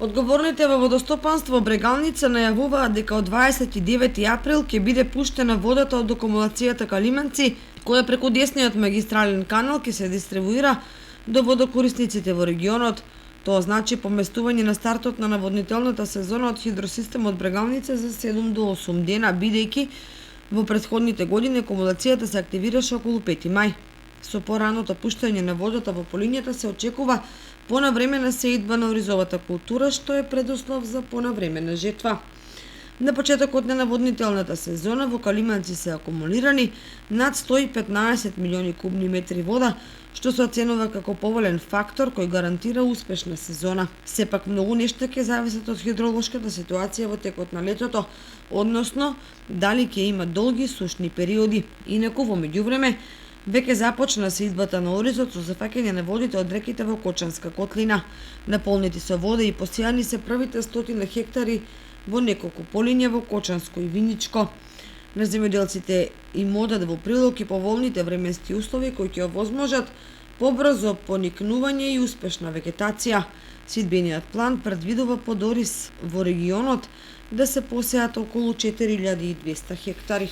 Одговорните во водостопанство Брегалница најавуваат дека од 29 април ќе биде пуштена водата од акумулацијата Калименци, која преку десниот магистрален канал ќе се дистрибуира до водокорисниците во регионот. Тоа значи поместување на стартот на наводнителната сезона од хидросистемот Брегалница за 7 до 8 дена, бидејќи во претходните години акумулацијата се активираше околу 5 мај. Со пораното пуштање на водата во полињата се очекува понавремена сеидба на оризовата култура, што е предуслов за понавремена жетва. На почетокот на наводнителната сезона во Калименци се акумулирани над 115 милиони кубни метри вода, што се оценува како поволен фактор кој гарантира успешна сезона. Сепак многу нешта ќе зависат од хидролошката ситуација во текот на летото, односно дали ќе има долги сушни периоди. Инаку во меѓувреме веќе започна сеидбата на оризот со зафаќање на водите од реките во Кочанска котлина. Наполнети со вода и посејани се првите 100 хектари во неколку полиња во Кочанско и Виничко. На земјоделците им одат во прилог и поволните временски услови кои ќе овозможат побрзо поникнување и успешна вегетација. Сидбениот план предвидува под ориз во регионот да се посеат околу 4200 хектари.